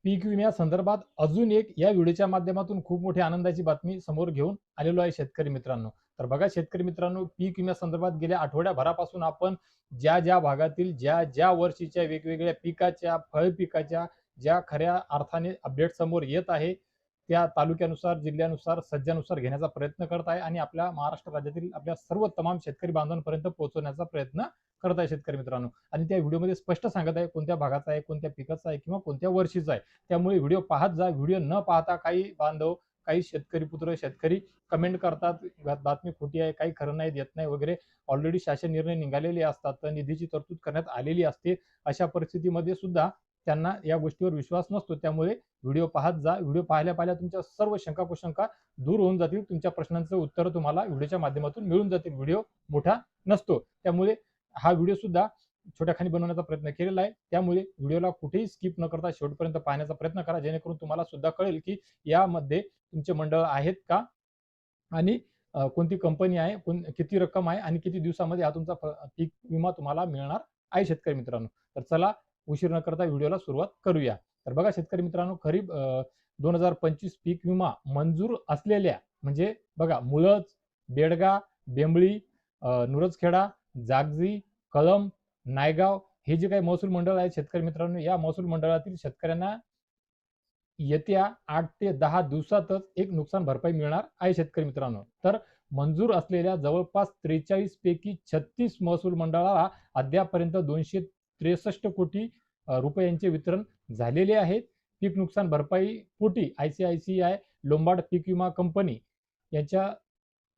पीक विम्यासंदर्भात अजून एक या व्हिडिओच्या माध्यमातून खूप मोठी आनंदाची बातमी समोर घेऊन आलेलो आहे शेतकरी मित्रांनो. तर बघा शेतकरी मित्रांनो, पीक विम्यासंदर्भात गेल्या आठवड्याभरापासून आपण ज्या ज्या भागातील ज्या ज्या वर्षीच्या वेगवेगळ्या पिकाच्या, फळ पिकाच्या ज्या खऱ्या अर्थाने अपडेट समोर येत आहे, त्या तालुक्यानुसार, जिल्ह्यानुसार, सज्जानुसार घेण्याचा प्रयत्न करत आहे आणि आपल्या महाराष्ट्र राज्यातील आपल्या सर्व तमाम शेतकरी बांधवांपर्यंत पोहोचवण्याचा प्रयत्न करत आहे शेतकरी मित्रांनो. आणि त्या व्हिडिओमध्ये स्पष्ट सांगत आहे कोणत्या भागाचा आहे, कोणत्या पिकाचा आहे किंवा कोणत्या वर्षीचा आहे. त्यामुळे व्हिडिओ पाहत जा. व्हिडिओ न पाहता काही बांधव, काही शेतकरी पुत्र, शेतकरी कमेंट करतात, बातमी खोटी आहे, काही खरं नाही, देत नाही वगैरे. ऑलरेडी शासन निर्णय निघालेले असतात, तर निधीची तरतूद करण्यात आलेली असते. अशा परिस्थितीमध्ये सुद्धा त्यांना या गोष्टीवर विश्वास नसतो. त्यामुळे व्हिडिओ पाहत जा. व्हिडिओ पाहिल्या पाहिल्या तुमच्या सर्व शंका कुशंका दूर होऊन जातील. तुमच्या प्रश्नांचं उत्तर तुम्हाला व्हिडिओच्या माध्यमातून मिळून जातील. व्हिडिओ मोठा नसतो. त्यामुळे हा व्हिडिओ सुद्धा छोट्या खाणी बनवण्याचा प्रयत्न केलेला आहे. त्यामुळे व्हिडिओला कुठेही स्किप न करता शेवटपर्यंत पाहण्याचा प्रयत्न करा, जेणेकरून तुम्हाला सुद्धा कळेल की यामध्ये तुमचे मंडळ आहेत का आणि कोणती कंपनी आहे, किती रक्कम आहे आणि किती दिवसामध्ये हा तुमचा पीक विमा तुम्हाला मिळणार आहे शेतकरी मित्रांनो. तर चला उशीर न करता व्हिडिओला सुरुवात करूया. तर बघा शेतकरी मित्रांनो, खरीप 2025 पीक विमा मंजूर असलेल्या म्हणजे बघा मुळज, बेडगा, बेंबळी, नुरजखेडा, जागजी, कळंब, नायगाव हे जे काही महसूल मंडळ आहेत शेतकरी मित्रांनो, या महसूल मंडळातील शेतकऱ्यांना येत्या 8 ते 10 दिवसातच एक नुकसान भरपाई मिळणार आहे शेतकरी मित्रांनो. तर मंजूर असलेल्या जवळपास 43 पैकी 36 महसूल मंडळाला अद्यापपर्यंत 263 कोटी रुपयांचे वितरण झालेले आहेत. पीक नुकसान भरपाई पोटी आयसीआयसीआय लोंबार्ड पीक विमा कंपनी यांच्या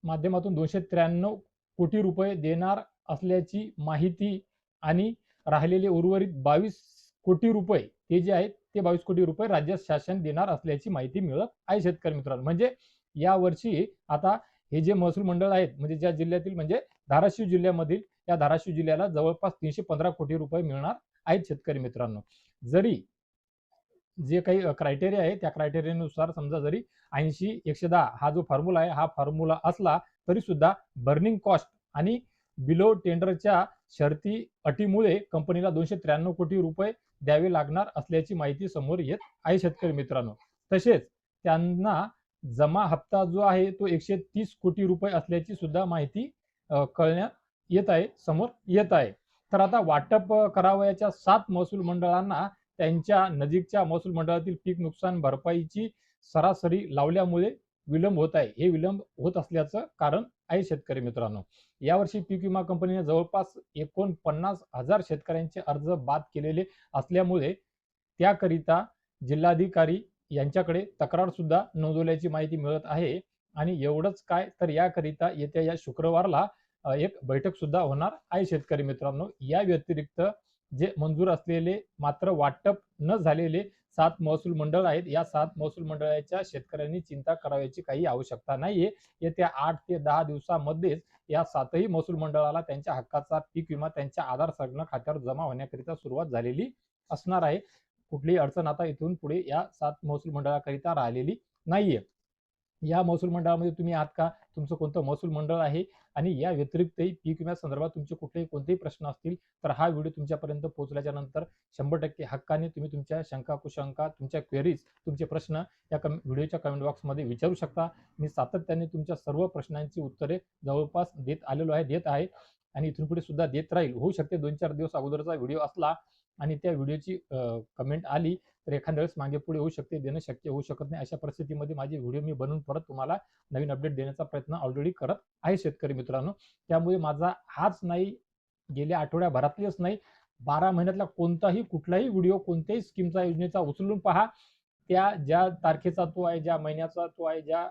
माध्यमातून 293 कोटी रुपये देणार असल्याची माहिती आणि राहिलेले उर्वरित 22 कोटी रुपये ते जे आहेत ते 22 कोटी रुपये राज्य शासन देणार असल्याची माहिती मिळत आहे शेतकरी मित्रांनो. म्हणजे या वर्षी आता हे जे महसूल मंडळ आहेत म्हणजे ज्या जिल्ह्यातील म्हणजे धाराशिव जिल्ह्यामधील या धाराशिव जिल्ह्याला जवळपास 315 कोटी रुपये मिळणार आहेत शेतकरी मित्रांनो. जरी जे काही क्रायटेरिया आहे त्या क्रायटेरियानुसार समजा जरी 80-110 हा जो फॉर्म्युला आहे हा फॉर्म्युला असला तरी सुद्धा बर्निंग कॉस्ट आणि बिलो टेंडरच्या शर्ती अटीमुळे कंपनीला 293 कोटी रुपये द्यावे लागणार असल्याची माहिती समोर येत आहे शेतकरी मित्रांनो. तसेच त्यांना जमा हप्ता जो आहे तो 130 कोटी रुपये असल्याची सुद्धा माहिती कळण्यात येत आहे, समोर येत आहे. तर आता वाटप करावयाच्या 7 महसूल मंडळांना त्यांच्या नजीकच्या महसूल मंडळातील पीक नुकसान भरपाईची सरासरी लावल्यामुळे विलंब होत आहे. हे विलंब होत असल्याचं कारण आहे शेतकरी मित्रांनो. यावर्षी पीक विमा कंपनीने जवळपास 49,000 शेतकऱ्यांचे अर्ज बाद केलेले असल्यामुळे त्याकरिता जिल्हाधिकारी यांच्याकडे तक्रार सुद्धा नोंदवल्याची माहिती मिळत आहे. आणि एवढंच काय तर याकरिता येत्या या शुक्रवारला एक बैठक सुद्धा होणार आहे शेतकरी मित्रांनो. या व्यतिरिक्त जे मंजूर असलेले मात्र वाटप न झालेले 7 महसूल मंडळ आहेत. या 7 महसूल मंडळाच्या शेतकऱ्यांनी चिंता करायची काही आवश्यकता नाहीये. येत्या 8 ते 10 दिवसामध्येच या 7ही महसूल मंडळाला त्यांच्या हक्काचा पीक विमा त्यांच्या आधार संलग्न खात्यावर जमा होण्याकरिता सुरुवात झालेली असणार आहे. कुठलीही अडचण आता इथून पुढे या 7 महसूल मंडळाकरिता राहिलेली नाहीये. या महसूल मंडळामध्ये तुम्ही आहात का? तुमचं कोणतं महसूल मंडळ आहे? आणि या व्यतिरिक्तही पीक विम्यासंदर्भात तुमचे कुठलेही कोणतेही प्रश्न असतील तर हा व्हिडिओ तुमच्यापर्यंत पोहोचल्याच्या नंतर 100% हक्काने तुम्ही तुमच्या शंका कुशंका, तुमच्या क्वेरीज, तुमचे प्रश्न या व्हिडिओच्या कमेंट बॉक्समध्ये विचारू शकता. मी सातत्याने तुमच्या सर्व प्रश्नांची उत्तरे जवळपास देत आलेलो आहे, देत आहे आणि इथून पुढे सुद्धा देत राहील. होऊ शकते 2-4 दिवस अगोदरचा व्हिडिओ असला आणि त्या व्हिडिओची कमेंट आली तर एखाद्या वेळेस मागे पुढे होऊ शकते, देणं शक्य होऊ शकत नाही. अशा परिस्थितीमध्ये माझे व्हिडिओ मी बनवून परत तुम्हाला नवीन अपडेट देण्याचा प्रयत्न ऑलरेडी करत आहे शेतकरी मित्रांनो. त्यामुळे माझा हाच नाही, गेल्या आठवड्याभरातलेच नाही, 12 महिन्यातला कोणताही कुठलाही व्हिडिओ कोणत्याही स्कीमचा योजनेचा उचलून पहा. त्या ज्या तारखेचा तो आहे, ज्या महिन्याचा तो आहे, ज्या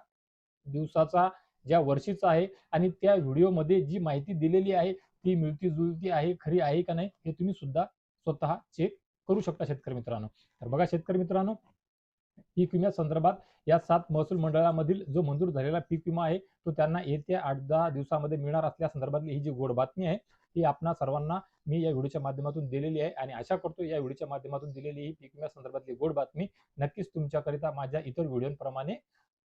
दिवसाचा, ज्या वर्षीचा आहे आणि त्या व्हिडिओमध्ये जी माहिती दिलेली आहे ती मिळती जुळती आहे, खरी आहे का नाही हे तुम्ही सुद्धा स्वतः चेक करू शकता शेतकरी मित्रांनो. तर बघा शेतकरी मित्रांनो, पीक विम्यासंदर्भात या 7 महसूल मंडळामधील जो मंजूर झालेला पीक विमा आहे तो त्यांना येत्या 8-10 दिवसामध्ये मिळणार असल्या संदर्भातली ही जी गोड बातमी आहे ही आपणा सर्वांना मी या व्हिडिओच्या माध्यमातून दिलेली आहे आणि आशा करतो या व्हिडिओच्या माध्यमातून दिलेली ही पीक विम्यासंदर्भातली गोड बातमी नक्कीच तुमच्याकरिता माझ्या इतर व्हिडिओप्रमाणे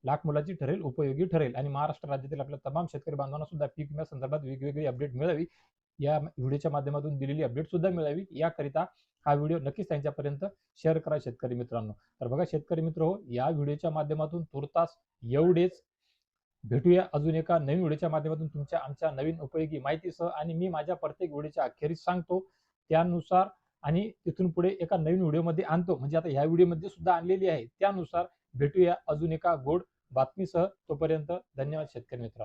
लाख मोलाची ठरेल, उपयोगी ठरेल आणि महाराष्ट्र राज्यातील आपल्या तमाम शेतकरी बांधवांना सुद्धा पीक विम्यासंदर्भात वेगवेगळी अपडेट मिळावी, या व्हिडिओच्या माध्यमातून दिलेली अपडेट सुद्धा मिळावी याकरिता हा व्हिडिओ नक्कीच त्यांच्यापर्यंत शेअर करा शेतकरी मित्रांनो. तर बघा शेतकरी मित्र हो, या व्हिडिओच्या माध्यमातून तुर्तास एवढेच. भेटूया अजून एका नवीन व्हिडिओच्या माध्यमातून तुमच्या आमच्या नवीन उपयोगी माहितीसह. आणि मी माझ्या प्रत्येक व्हिडिओच्या अखेरीस सांगतो त्यानुसार, आणि तिथून पुढे एका नवीन व्हिडिओमध्ये आणतो, म्हणजे आता ह्या व्हिडिओमध्ये सुद्धा आणलेली आहे त्यानुसार. भेटूया अजून एका गोड बातमीसह. तोपर्यंत धन्यवाद शेतकरी मित्र.